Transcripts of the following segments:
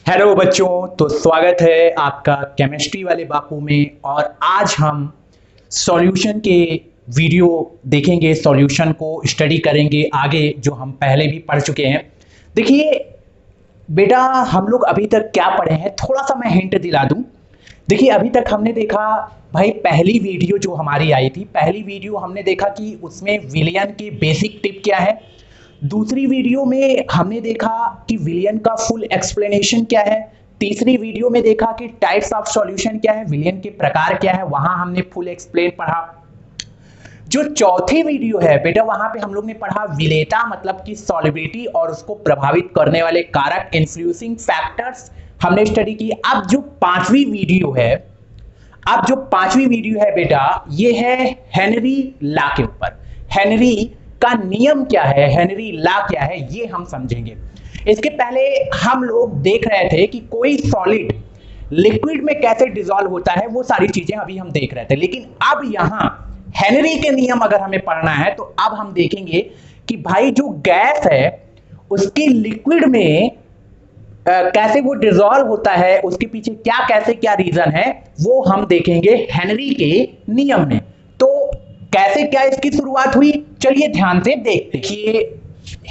Hello बच्चों, तो स्वागत है आपका केमिस्ट्री वाले बापू में। और आज हम सॉल्यूशन के वीडियो देखेंगे, सॉल्यूशन को स्टडी करेंगे आगे, जो हम पहले भी पढ़ चुके हैं। देखिए बेटा, हम लोग अभी तक क्या पढ़े हैं, थोड़ा सा मैं हिंट दिला दूं। देखिए अभी तक हमने देखा भाई, पहली वीडियो जो हमारी आई थी, पहली वीडियो हमने देखा कि उसमें विलियन की बेसिक टिप क्या है। दूसरी वीडियो में हमने देखा कि विलियन का फुल एक्सप्लेनेशन क्या है। तीसरी वीडियो में देखा कि टाइप्स ऑफ सॉल्यूशन क्या है, विलियन के प्रकार क्या है, वहां हमने फुल एक्सप्लेन पढ़ा। जो चौथी वीडियो है बेटा, वहां पे हम लोग ने पढ़ा विलेयता मतलब कि सॉल्युबिलिटी और उसको प्रभावित करने वाले कारक, इन्फ्लुएंसिंग फैक्टर्स हमने स्टडी की। अब जो पांचवी वीडियो है, बेटा, ये है हेनरी ला के ऊपर। हेनरी का नियम क्या है, हेनरी ला क्या है, ये हम समझेंगे। इसके पहले हम लोग देख रहे थे कि कोई सॉलिड लिक्विड में कैसे डिसॉल्व होता है, वो सारी चीजें अभी हम देख रहे थे। लेकिन अब यहां हेनरी के नियम अगर हमें पढ़ना है तो अब हम देखेंगे कि भाई जो गैस है उसकी लिक्विड में कैसे वो डिसॉल्व होता है, उसके पीछे क्या कैसे क्या रीजन है, वो हम देखेंगे हेनरी के नियम में। तो कैसे क्या इसकी शुरुआत हुई, चलिए ध्यान से देखिए।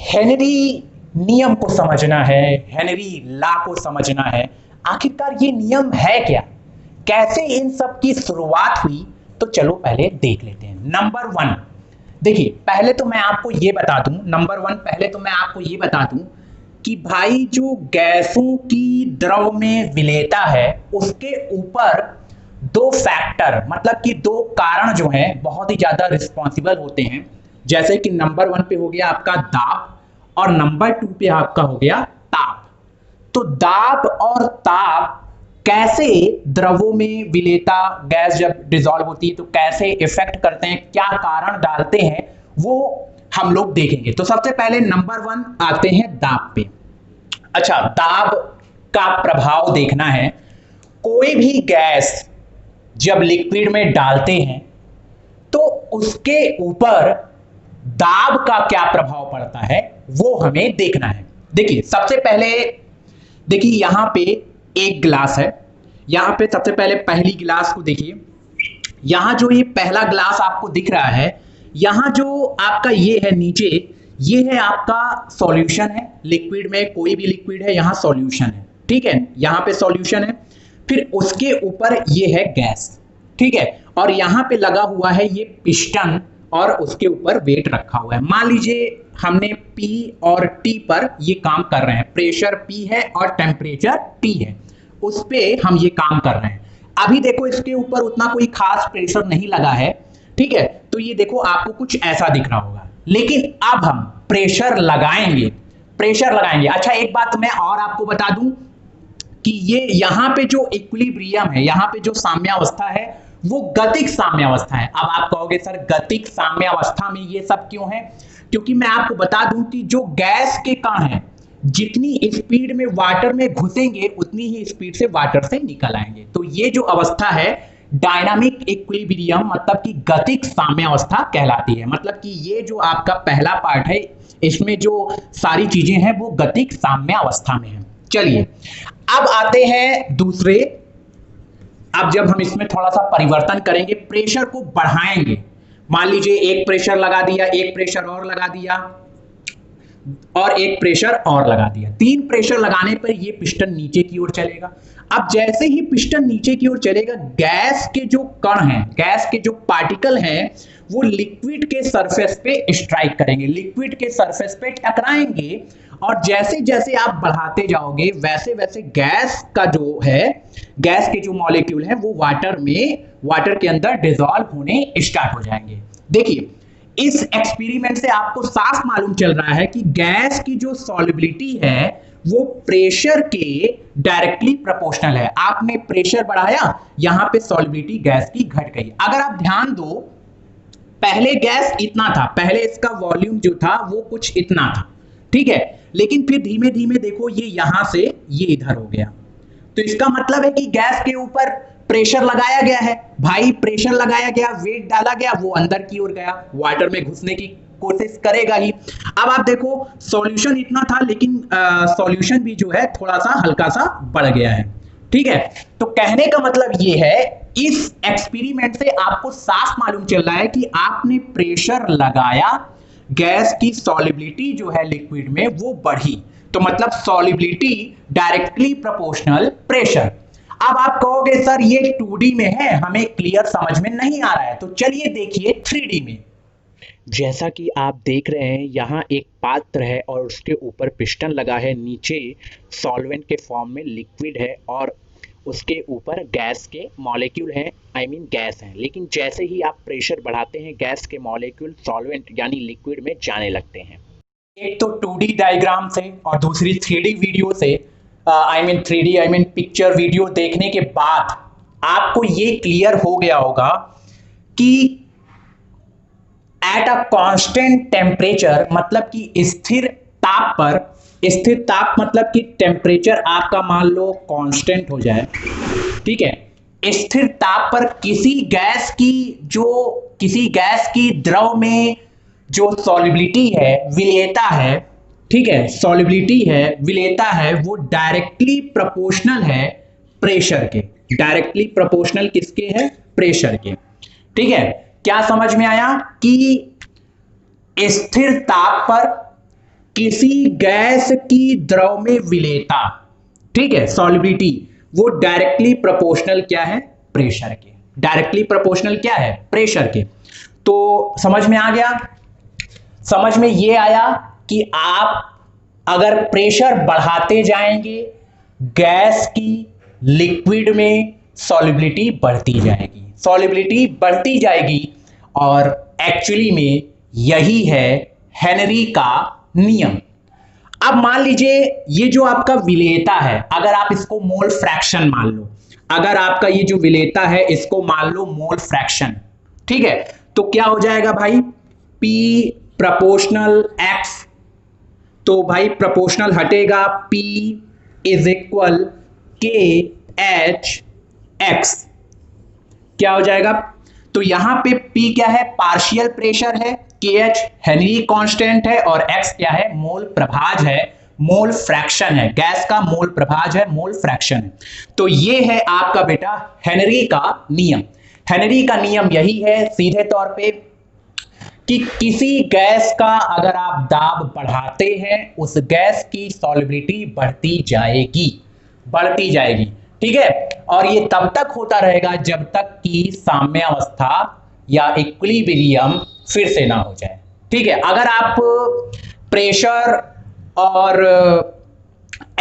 हेनरी नियम को समझना है, हेनरी लॉ को समझना है, आखिरकार ये नियम है क्या, कैसे इन सब की शुरुआत हुई। तो चलो पहले देख लेते हैं। नंबर वन, देखिए पहले तो मैं आपको ये बता दूं, कि भाई जो गैसों की द्रव में विलेयता है उसके ऊपर दो फैक्टर मतलब कि दो कारण जो हैं बहुत ही ज्यादा रिस्पॉन्सिबल होते हैं। जैसे कि नंबर वन पे हो गया आपका दाब और नंबर टू पे आपका हो गया ताप। तो दाब और ताप कैसे द्रवों में विलेयता, गैस जब डिसॉल्व होती है तो कैसे इफेक्ट करते हैं, क्या कारण डालते हैं, वो हम लोग देखेंगे। तो सबसे पहले नंबर वन आते हैं दाब पे। अच्छा, दाब का प्रभाव देखना है। कोई भी गैस जब लिक्विड में डालते हैं तो उसके ऊपर दाब का क्या प्रभाव पड़ता है, वो हमें देखना है। देखिए सबसे पहले, देखिए यहां पे एक गिलास है, यहां पे सबसे पहले पहली गिलास को देखिए। यहां जो ये पहला गिलास आपको दिख रहा है, यहां जो आपका ये है नीचे, ये है आपका सॉल्यूशन है। लिक्विड में कोई भी लिक्विड है, यहां सॉल्यूशन है, ठीक है, यहां पे सॉल्यूशन है। फिर उसके ऊपर ये है गैस, ठीक है, और यहां पे लगा हुआ है ये पिस्टन और उसके ऊपर वेट रखा हुआ है। मान लीजिए हमने P और T पर ये काम कर रहे हैं, प्रेशर P है और टेम्परेचर T है, उस पे हम ये काम कर रहे हैं। अभी देखो इसके ऊपर उतना कोई खास प्रेशर नहीं लगा है, ठीक है, तो ये देखो आपको कुछ ऐसा दिख रहा होगा। लेकिन अब हम प्रेशर लगाएंगे, अच्छा एक बात मैं और आपको बता दूं कि ये यहां पे जो इक्विलिब्रियम है, यहां पे जो साम्यावस्था है वो गतिक साम्यावस्था है। अब आप कहोगे सर गतिक साम्यावस्था में ये सब क्यों है, क्योंकि मैं आपको बता दूं कि जो गैस के कण हैं जितनी स्पीड में वाटर में घुसेंगे उतनी ही स्पीड से वाटर से निकल आएंगे। तो ये जो अवस्था है डायनामिक इक्विलिब्रियम मतलब कि गतिक साम्यावस्था कहलाती है। मतलब कि ये जो आपका पहला पार्ट है इसमें जो सारी चीजें हैं वो गतिक साम्यावस्था में है। चलिए अब आते हैं दूसरे। अब जब हम इसमें थोड़ा सा परिवर्तन करेंगे, प्रेशर को बढ़ाएंगे, मान लीजिए एक प्रेशर लगा दिया, एक प्रेशर और लगा दिया और एक प्रेशर और लगा दिया, तीन प्रेशर लगाने पर ये पिस्टन नीचे की ओर चलेगा। अब जैसे ही पिस्टन नीचे की ओर चलेगा, गैस के जो कण हैं, गैस के जो पार्टिकल हैं, वो लिक्विड के सरफेस पे स्ट्राइक करेंगे, लिक्विड के सरफेस पे टकराएंगे। और जैसे जैसे आप बढ़ाते जाओगे वैसे वैसे गैस का जो है, गैस के जो मॉलिक्यूल हैं वो वाटर के अंदर डिसॉल्व होने स्टार्ट हो जाएंगे। देखिए इस एक्सपेरिमेंट से आपको साफ मालूम चल रहा है कि गैस की जो सॉल्युबिलिटी है वो प्रेशर के डायरेक्टली प्रोपोर्शनल है। आपने प्रेशर बढ़ाया, यहां पे सॉल्युबिलिटी गैस की घट गई। अगर आप ध्यान दो, पहले गैस इतना था, पहले इसका वॉल्यूम जो था वो कुछ इतना था, ठीक है, लेकिन फिर धीमे धीमे देखो ये यहां से ये इधर हो गया। तो इसका मतलब है कि गैस के ऊपर प्रेशर लगाया गया है, भाई प्रेशर लगाया गया, वेट डाला गया, वो अंदर की ओर गया, वाटर में घुसने की कोशिश करेगा ही। अब आप देखो सॉल्यूशन इतना था, लेकिन सॉल्यूशन भी जो है थोड़ा सा हल्का सा बढ़ गया है। ठीक है, तो कहने का मतलब ये है, इस एक्सपेरिमेंट से आपको साफ मालूम चल रहा है कि आपने प्रेशर लगाया, गैस की सॉल्युबिलिटी जो है लिक्विड में वो बढ़ी, तो मतलब सॉल्युबिलिटी डायरेक्टली प्रोपोर्शनल प्रेशर। अब आप कहोगे सर ये 2D में है, हमें क्लियर समझ में नहीं आ रहा है, तो चलिए देखिए 3D में। जैसा कि आप देख रहे हैं यहाँ एक पात्र है और उसके ऊपर पिस्टन लगा है, नीचे सॉल्वेंट के फॉर्म में लिक्विड है और उसके ऊपर गैस के मॉलिक्यूल हैं, गैस हैं। लेकिन जैसे ही आप प्रेशर बढ़ाते हैं गैस के मॉलिक्यूल सॉल्वेंट यानी लिक्विड में जाने लगते हैं। एक तो 2D डायग्राम से और दूसरी 3D वीडियो से, 3D पिक्चर वीडियो देखने के बाद आपको ये क्लियर हो गया होगा कि एट अ कांस्टेंट टेम्परेचर, मतलब कि स्थिर ताप पर, स्थिर ताप मतलब कि टेम्परेचर आपका मान लो कांस्टेंट हो जाए, ठीक है, स्थिर ताप पर किसी गैस की द्रव में जो सॉल्युबिलिटी है, विलेयता है, ठीक है, सॉल्युबिलिटी है, विलेयता है, वो डायरेक्टली प्रोपोर्शनल है प्रेशर के। डायरेक्टली प्रोपोर्शनल किसके है? प्रेशर के। ठीक है, क्या समझ में आया कि स्थिर ताप पर किसी गैस की द्रव में विलेयता, ठीक है, सॉल्युबिलिटी, वो डायरेक्टली प्रोपोर्शनल क्या है? प्रेशर के। डायरेक्टली प्रोपोर्शनल क्या है? प्रेशर के। तो समझ में आ गया? समझ में ये आया कि आप अगर प्रेशर बढ़ाते जाएंगे गैस की लिक्विड में सॉल्युबिलिटी बढ़ती जाएगी, सॉल्युबिलिटी बढ़ती जाएगी, और एक्चुअली में यही है हेनरी का नियम। अब मान लीजिए ये जो आपका विलेयता है, अगर आप इसको मोल फ्रैक्शन मान लो, अगर आपका ये जो विलेयता है इसको मान लो मोल फ्रैक्शन, ठीक है, तो क्या हो जाएगा भाई? P प्रोपोर्शनल X, तो भाई प्रोपोर्शनल हटेगा, P is equal KH X, क्या हो जाएगा? तो यहां पे P क्या है? पार्शियल प्रेशर है, KH हेनरी कांस्टेंट है, और X क्या है? मोल प्रभाज है, मोल फ्रैक्शन है, गैस का मोल प्रभाज है, मोल फ्रैक्शन है। तो ये है आपका बेटा हेनरी का नियम। हेनरी का नियम यही है सीधे तौर पे कि किसी गैस का अगर आप दाब बढ़ाते हैं उस गैस की सॉल्युबिलिटी बढ़ती जाएगी, बढ़ती जाएगी, ठीक है, और ये तब तक होता रहेगा जब तक कि साम्यावस्था या इक्विलिब्रियम फिर से ना हो जाए। ठीक है, अगर आप प्रेशर और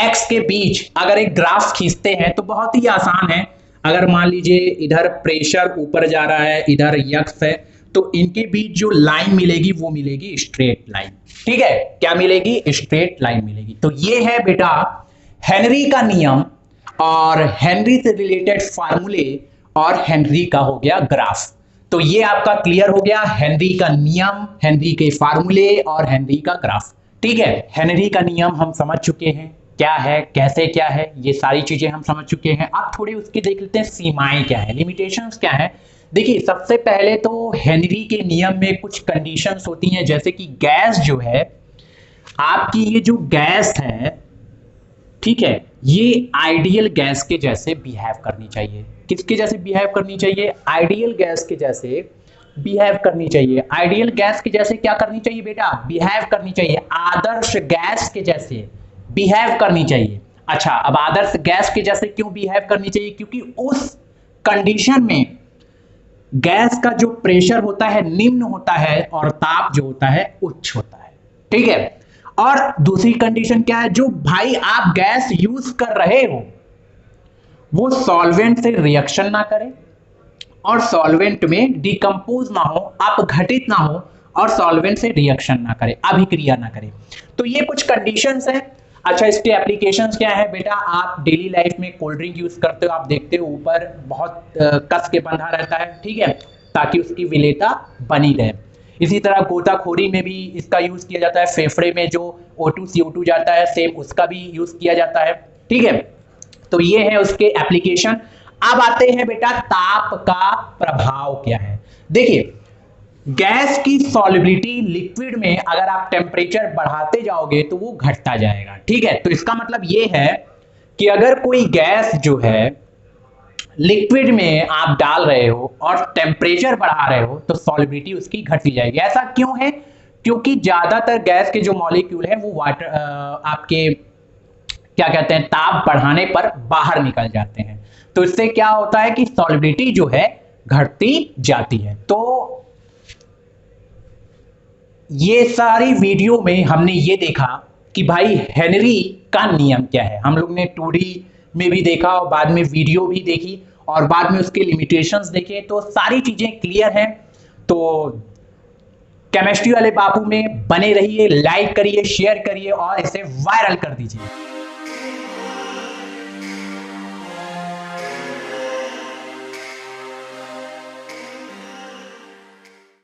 एक्स के बीच अगर एक ग्राफ खींचते हैं तो बहुत ही आसान है। अगर मान लीजिए इधर प्रेशर ऊपर जा रहा है, इधर यक्स है, तो इनके बीच जो लाइन मिलेगी वो मिलेगी स्ट्रेट लाइन। ठीक है, क्या मिलेगी? स्ट्रेट लाइन मिलेगी। तो ये है बेटा हेनरी का नियम और हेनरी से रिलेटेड फार्मूले और हेनरी का हो गया ग्राफ। तो ये आपका क्लियर हो गया, हेनरी का नियम, हेनरी के फार्मूले और हेनरी का ग्राफ। ठीक है, हेनरी का नियम हम समझ चुके हैं क्या है, कैसे क्या है, ये सारी चीजें हम समझ चुके हैं। अब थोड़ी उसकी देख लेते हैं सीमाएं क्या है, लिमिटेशंस क्या है। देखिए सबसे पहले तो हेनरी के नियम में कुछ कंडीशंस होती हैं, जैसे कि गैस जो है आपकी, ये जो गैस है, ठीक है, ये आइडियल गैस के जैसे बिहेव करनी चाहिए। किसके जैसे बिहेव करनी चाहिए? आइडियल गैस के जैसे बिहेव करनी चाहिए। आइडियल गैस के जैसे क्या करनी चाहिए बेटा? बिहेव करनी चाहिए। आदर्श गैस के जैसे बिहेव करनी चाहिए। अच्छा, अब आदर्श गैस के जैसे क्यों बिहेव करनी चाहिए? क्योंकि उस कंडीशन में गैस का जो प्रेशर होता है निम्न होता है और ताप जो होता है उच्च होता है। ठीक है, और दूसरी कंडीशन क्या है? जो भाई आप गैस यूज कर रहे हो वो सॉल्वेंट से रिएक्शन ना करे और सॉल्वेंट में डिकम्पोज ना हो, अपघटित ना हो, और सॉल्वेंट से रिएक्शन ना करे, अभिक्रिया ना करे। तो ये कुछ कंडीशंस हैं। अच्छा, इसके एप्लीकेशंस क्या है बेटा? आप डेली लाइफ में कोल्ड ड्रिंक यूज करते हो, आप देखते हो ऊपर बहुत कस के बंधा रहता है, ठीक है, ताकि उसकी विलेयता बनी रहे। इसी तरह गोताखोरी में भी इसका यूज किया जाता है, फेफड़े में जो O2 CO2 जाता है सेम उसका भी यूज किया जाता है। ठीक है, तो ये है उसके एप्लीकेशन। अब आते हैं बेटा ताप का प्रभाव क्या है। देखिए गैस की सॉल्युबिलिटी लिक्विड में अगर आप टेम्परेचर बढ़ाते जाओगे तो वो घटता जाएगा। ठीक है, तो इसका मतलब ये है कि अगर कोई गैस जो है लिक्विड में आप डाल रहे हो और टेम्परेचर बढ़ा रहे हो तो सॉल्युबिलिटी उसकी घटती जाएगी। ऐसा क्यों है? क्योंकि ज्यादातर गैस के जो मॉलिक्यूल है वो वाटर आपके क्या कहते हैं ताप बढ़ाने पर बाहर निकल जाते हैं, तो इससे क्या होता है कि सॉल्युबिलिटी जो है घटती जाती है। तो ये सारी वीडियो में हमने ये देखा कि भाई हेनरी का नियम क्या है। हम लोग ने 2D में भी देखा और बाद में वीडियो भी देखी और बाद में उसके लिमिटेशंस देखे, तो सारी चीजें क्लियर हैं। तो केमिस्ट्री वाले बाबू में बने रहिए, लाइक करिए, शेयर करिए और इसे वायरल कर दीजिए।